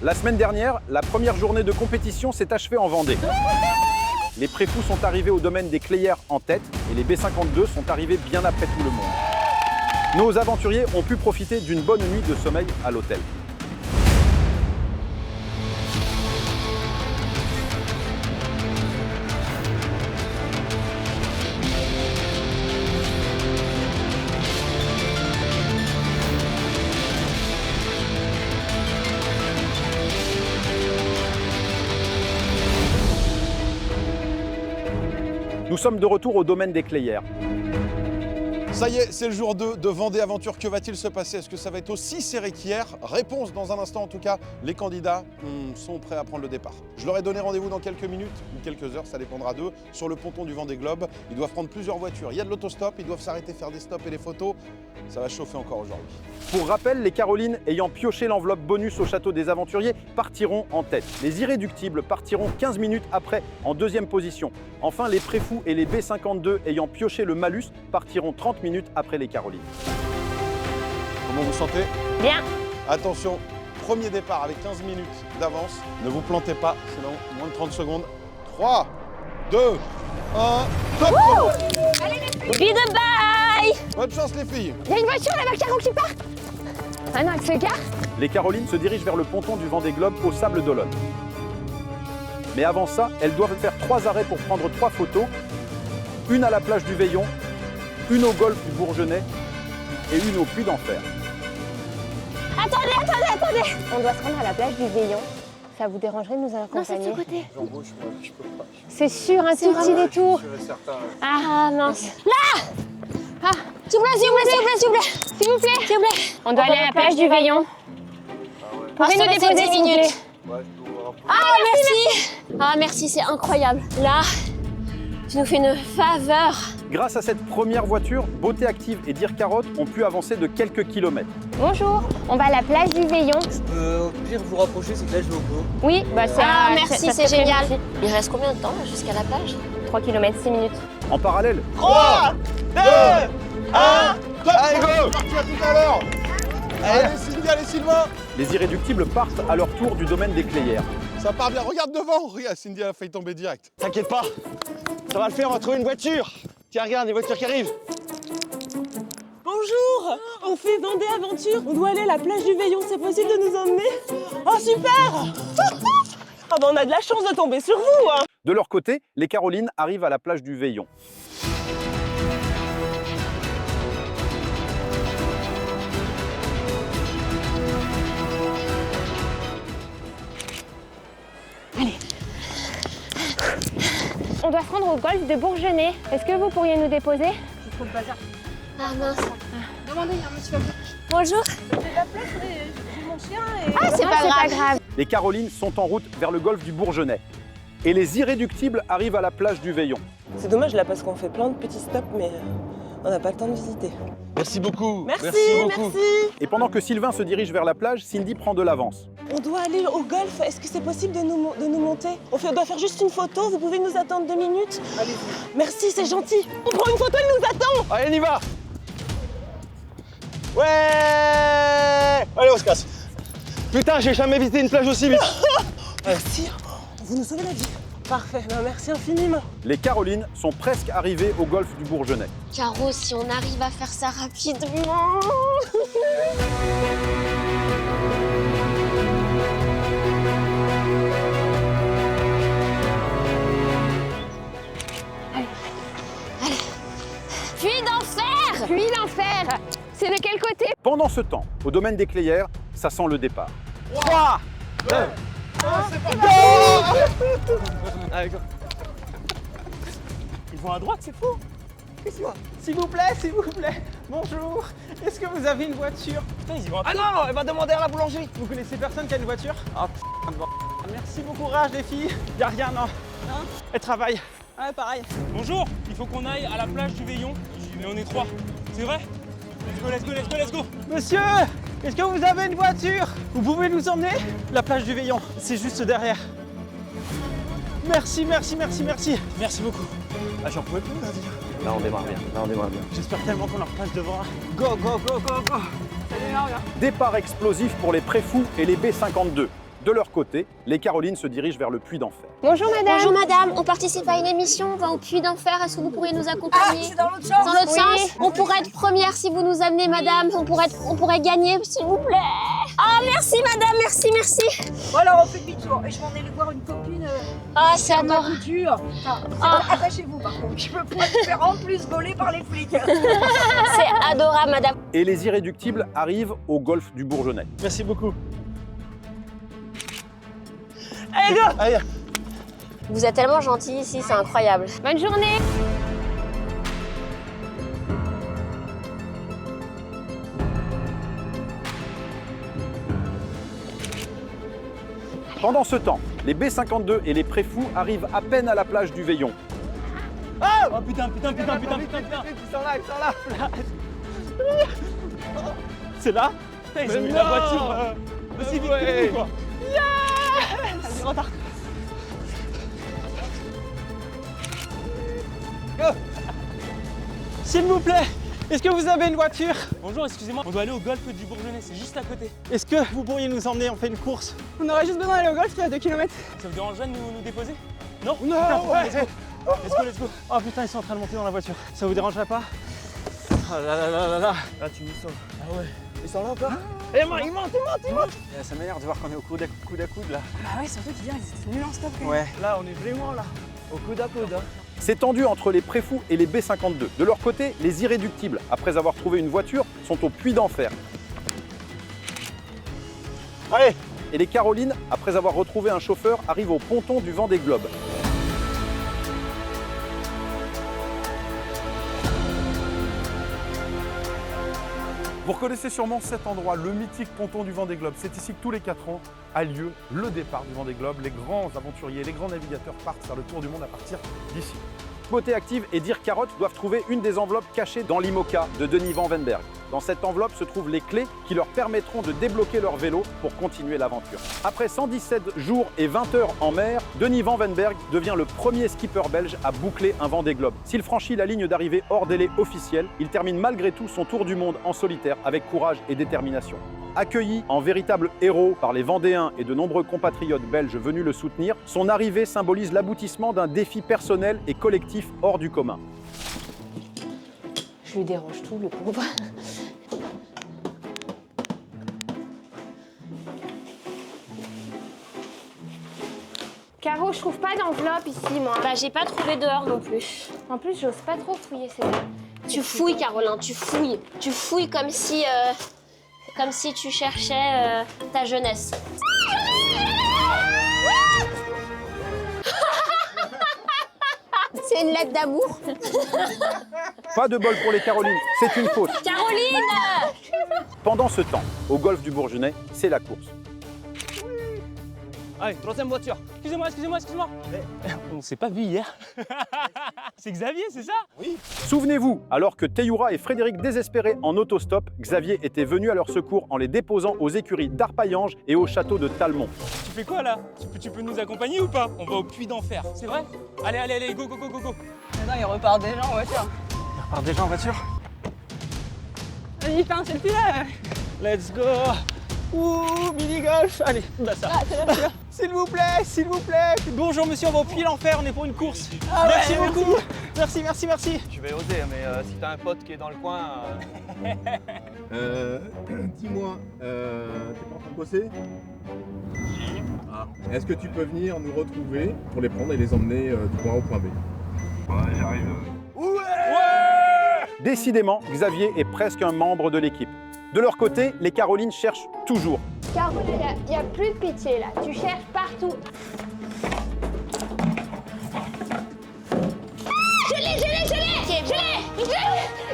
La semaine dernière, la première journée de compétition s'est achevée en Vendée. Les préfous sont arrivés au domaine des Clayères en tête et les B52 sont arrivés bien après tout le monde. Nos aventuriers ont pu profiter d'une bonne nuit de sommeil à l'hôtel. Nous sommes de retour au domaine des Clayères. Ça y est, c'est le jour 2 de Vendée Aventure. Que va-t-il se passer? Est-ce que ça va être aussi serré qu'hier? Réponse dans un instant en tout cas. Les candidats sont prêts à prendre le départ. Je leur ai donné rendez-vous dans quelques minutes ou quelques heures, ça dépendra d'eux, sur le ponton du Vendée Globe. Ils doivent prendre plusieurs voitures. Il y a de l'autostop, ils doivent s'arrêter, faire des stops et des photos. Ça va chauffer encore aujourd'hui. Pour rappel, les Carolines ayant pioché l'enveloppe bonus au château des aventuriers partiront en tête. Les irréductibles partiront 15 minutes après en deuxième position. Enfin, les préfous et les B52 ayant pioché le malus partiront 30 minutes après les Carolines. Comment vous sentez? Bien. Attention, premier départ avec 15 minutes d'avance. Ne vous plantez pas, sinon moins de 30 secondes. 3, 2, 1, top chrono. Be the bye. Bonne chance les filles. Il y a une voiture là-bas, Caro, qui part. Ah non, elle se gare. Les Carolines se dirigent vers le ponton du Vendée Globe au Sable d'Olonne. Mais avant ça, elles doivent faire 3 arrêts pour prendre 3 photos. Une à la plage du Veillon, une au golfe du Bourgenais et une au Puy d'Enfer. Attendez. On doit se rendre à la plage du Veillon. Ça vous dérangerait de nous accompagner? Non, c'est de ce côté. J'embauche, moi, je peux pas. C'est sûr, un tout petit détour. Je serais certain. Ah mince. Là. Ah, s'il vous plaît. On doit aller à la plage du Veillon. Pouvez nous déposer 10 minutes. Ouais, je dois vous rapprocher. Ah merci. Ah merci, c'est incroyable. Là, tu nous fais une faveur. Grâce à cette première voiture, Beauté Active et Dire Carotte ont pu avancer de quelques kilomètres. Bonjour, on va à la plage du Veillon. Au pire, vous rapprochez, c'est que là, je vais au bout. Oui, bah c'est merci, c'est génial. Il reste combien de temps là, jusqu'à la plage? 3 km, 6 minutes. En parallèle, 3, 2, 1, top. Allez, go. C'est parti, à tout à l'heure. Allez, Cindy, allez, Sylvain. les irréductibles partent à leur tour du domaine des Clayères. Ça part bien. Regarde devant. Regarde, Cindy, elle a failli tomber direct. T'inquiète pas, ça va le faire, on va trouver une voiture. Tiens, regarde, les voitures qui arrivent. Bonjour, on fait Vendée Aventure. On doit aller à la plage du Veillon, c'est possible de nous emmener? Oh super. Ah bah on a de la chance de tomber sur vous hein. De leur côté, les Carolines arrivent à la plage du Veillon. On doit se rendre au golfe de Bourgenais. Est-ce que vous pourriez nous déposer? Ah mince. Demandez, il y a un monsieur. Bonjour. Ah, c'est pas grave. Les Carolines sont en route vers le golfe du Bourgenais. Et les irréductibles arrivent à la plage du Veillon. C'est dommage là parce qu'on fait plein de petits stops mais on n'a pas le temps de visiter. Merci beaucoup. Merci. Et pendant que Sylvain se dirige vers la plage, Cindy prend de l'avance. On doit aller au golf, est-ce que c'est possible de nous monter? On doit faire juste une photo, vous pouvez nous attendre 2 minutes? Allez-y. Merci, c'est gentil. On prend une photo, elle nous attend. Allez, on y va. Ouais. Allez, on se casse. Putain, j'ai jamais visité une plage aussi vite. Merci, vous nous sauvez la vie. Parfait, ben, merci infiniment. Les Carolines sont presque arrivées au golfe du Bourgenais. Caro, si on arrive à faire ça rapidement. Allez. Puits d'enfer. Puits d'enfer. C'est de quel côté? Pendant ce temps, au domaine des Clayères, ça sent le départ. 3, 2, 1, c'est parti. Allez, go. Ils vont à droite, c'est fou. Qu'est-ce qu'il y a? S'il vous plaît, bonjour. Est-ce que vous avez une voiture? Putain, ils y vont à pied. Ah non, elle va demander à la boulangerie. Vous connaissez personne qui a une voiture? Ah, merci, bon courage les filles. Y'a rien, non. Elles travaillent. Ouais, pareil. Bonjour, il faut qu'on aille à la plage du Veillon. Mais on est 3, c'est vrai? Let's go. Monsieur, est-ce que vous avez une voiture? Vous pouvez nous emmener? La plage du Veillon, c'est juste derrière. Merci. Merci beaucoup. Ah, j'en pouvais plus là déjà. Là, on démarre bien. J'espère tellement qu'on leur passe devant. Go. Départ explosif pour les préfous et les B52. De leur côté, les Carolines se dirigent vers le Puy d'Enfer. Bonjour madame. Bonjour madame, on participe à une émission, on va au Puy d'Enfer, est-ce que vous pourriez nous accompagner? C'est dans l'autre sens. Dans l'autre Oui. sens? On pourrait être première si vous nous amenez madame, on pourrait gagner s'il vous plaît. Ah merci madame, merci, merci. Voilà, on fait demi-tour. Et je m'en allais voir une copine Ah c'est à ma adorable. couture. Attachez-vous par contre. Je peux pas me faire en plus voler par les flics. C'est adorable madame. Et les irréductibles arrivent au golfe du Bourgeonnais. Merci beaucoup. Allez, go. Allez, Vous êtes tellement gentils ici, c'est incroyable. Bonne journée. Pendant ce temps, les B52 et les préfous arrivent à peine à la plage du Veillon. oh putain. Ils sont là, C'est là? Putain, ils Mais ont mis non. la voiture aussi vite que nous, quoi. Allez, retard. S'il vous plaît, est-ce que vous avez une voiture? Bonjour, excusez-moi, on doit aller au golfe du Bourgeonnais, c'est juste à côté. Est-ce que vous pourriez nous emmener, on fait une course? On aurait juste besoin d'aller au golf, il y a 2 km. Ça vous dérangerait de nous déposer? Non? Non, Putain, let's go. Oh putain, ils sont en train de monter dans la voiture. Ça vous dérangerait pas? Oh là là là là là. Là, tu nous sauves. Ah ouais. Ils sont là ou pas? Il monte. Ça m'énerve de voir qu'on est au coude à coude là. Bah ouais, surtout qu'ils étaient nuls en stop quand même. Ouais. Là, on est vraiment là. Au coude à coude. Hein. C'est tendu entre les préfous et les B52. De leur côté, les irréductibles, après avoir trouvé une voiture, sont au Puy d'Enfer. Allez. Et les Carolines, après avoir retrouvé un chauffeur, arrivent au ponton du Vendée Globe. Vous reconnaissez sûrement cet endroit, le mythique ponton du Vendée Globe. C'est ici que tous les 4 ans a lieu le départ du Vendée Globe. Les grands aventuriers, les grands navigateurs partent faire le tour du monde à partir d'ici. Beauté Active et Dire Carotte doivent trouver une des enveloppes cachées dans l'IMOCA de Denis Van Venberg. Dans cette enveloppe se trouvent les clés qui leur permettront de débloquer leur vélo pour continuer l'aventure. Après 117 jours et 20 heures en mer, Denis Van Venberg devient le premier skipper belge à boucler un Vendée Globe. S'il franchit la ligne d'arrivée hors délai officiel, il termine malgré tout son tour du monde en solitaire avec courage et détermination. Accueilli en véritable héros par les Vendéens et de nombreux compatriotes belges venus le soutenir, son arrivée symbolise l'aboutissement d'un défi personnel et collectif hors du commun. Je lui dérange tout, le pauvre. Caro, je trouve pas d'enveloppe ici, moi. Bah j'ai pas trouvé dehors non plus. En plus, j'ose pas trop fouiller, c'est vrai. Tu fouilles Caroline, tu fouilles. Tu fouilles comme si tu cherchais ta jeunesse. C'est une lettre d'amour. Pas de bol pour les Carolines, c'est une faute. Caroline! Pendant ce temps, au golfe du Bourgeonnais, c'est la course. Allez, troisième voiture. Excusez-moi. On s'est pas vu hier. C'est Xavier, c'est ça? Oui. Souvenez-vous, alors que Teyura et Frédéric désespéraient en autostop, Xavier était venu à leur secours en les déposant aux écuries d'Arpaillange et au château de Talmont. Tu fais quoi là? Tu peux nous accompagner ou pas? On va au Puy d'Enfer, c'est vrai? Allez, go. Non, il repart déjà en voiture. On repart déjà en voiture. Vas-y, fais un selfie là. Let's go. Ouh, mini-golf. Allez, bah ça. S'il vous plaît. Bonjour monsieur, on va au Puy d'Enfer, on est pour une course. Merci beaucoup. Merci. Je vais oser, mais si t'as un pote qui est dans le coin... Dis-moi, t'es pas en train de bosser? Est-ce que tu peux venir nous retrouver pour les prendre et les emmener du point A au point B? Ouais, j'arrive. Décidément, Xavier est presque un membre de l'équipe. De leur côté, les Carolines cherchent toujours. Caro, il n'y a plus de pitié là. Tu cherches partout. Je l'ai.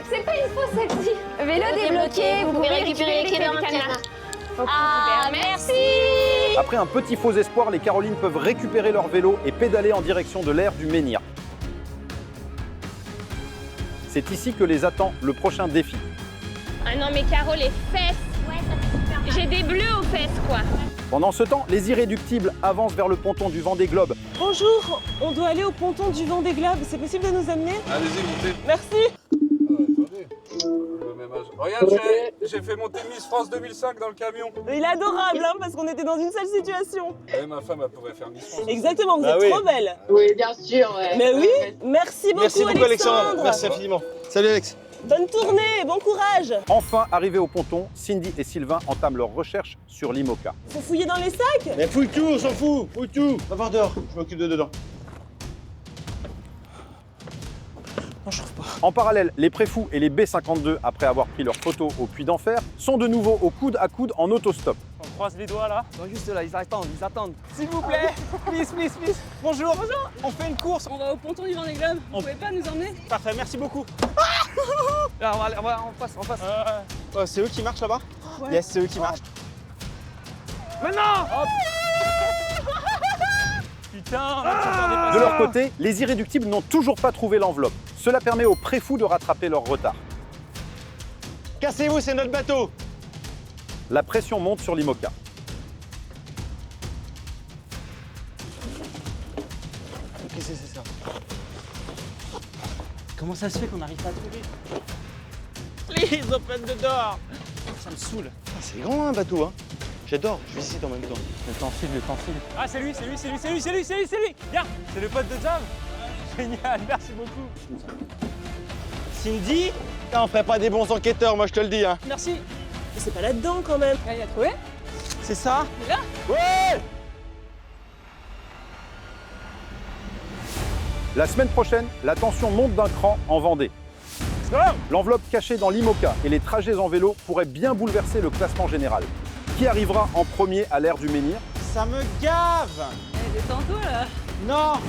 C'est pas une fausse celle-ci. Vélo débloqué, vous pouvez récupérer les clés dans le cadenas. Ah, merci! Après un petit faux espoir, les Carolines peuvent récupérer leur vélo et pédaler en direction de l'aire du Menhir. C'est ici que les attend le prochain défi. Ah non mais Caro, les fesses. Ouais, ça fait super mal. J'ai des bleus aux fesses quoi. Pendant ce temps, les irréductibles avancent vers le ponton du Vendée Globe. Bonjour, on doit aller au ponton du Vendée Globe. C'est possible de nous amener? Allez-y, montez. Merci. Attendez, je veux même dommage. Regarde, j'ai fait monter Miss France 2005 dans le camion. Il est adorable, hein, parce qu'on était dans une sale situation. Ouais, ma femme, elle pourrait faire Miss France. Exactement, vous êtes trop belle. Oui, bien sûr, ouais. Mais oui, merci beaucoup, Alexandre. Merci infiniment. Salut Alex. Bonne tournée, bon courage. Enfin, arrivés au ponton, Cindy et Sylvain entament leurs recherches sur l'IMOCA. Faut fouiller dans les sacs. Mais fouille tout, on s'en fout. Fouille tout. Va voir dehors, je m'occupe de dedans. Non, je trouve pas. En parallèle, les préfous et les B52, après avoir pris leurs photos au puits d'enfer, sont de nouveau au coude à coude en autostop. On croise les doigts là. Ils sont juste là, ils attendent. S'il vous plaît, please. Bonjour. Bonjour. On fait une course. On va au ponton du Vendée Globe. Vous pouvez pas nous emmener? Parfait, merci beaucoup. Là, on passe. Oh, c'est eux qui marchent là-bas? Ouais. Yes, c'est eux qui marchent. Maintenant! Putain, on De leur côté, les irréductibles n'ont toujours pas trouvé l'enveloppe. Cela permet aux préfous de rattraper leur retard. Cassez-vous, c'est notre bateau. La pression monte sur l'IMOCA. Qu'est-ce que c'est ça? Comment ça se fait qu'on n'arrive pas à trouver? Please, open the door. Ça me saoule. C'est grand un bateau, hein. J'adore, je visite en même temps. Le temps file. Ah, c'est lui. Viens, c'est le pote de Jam. Génial, merci beaucoup. Cindy, on ferait pas des bons enquêteurs, moi je te le dis, hein. Merci. Mais c'est pas là-dedans quand même. Il a trouvé? C'est ça? Là? Ouais! La semaine prochaine, la tension monte d'un cran en Vendée. L'enveloppe cachée dans l'IMOCA et les trajets en vélo pourraient bien bouleverser le classement général. Qui arrivera en premier à l'ère du menhir? Ça me gave! Détends-toi là. Non!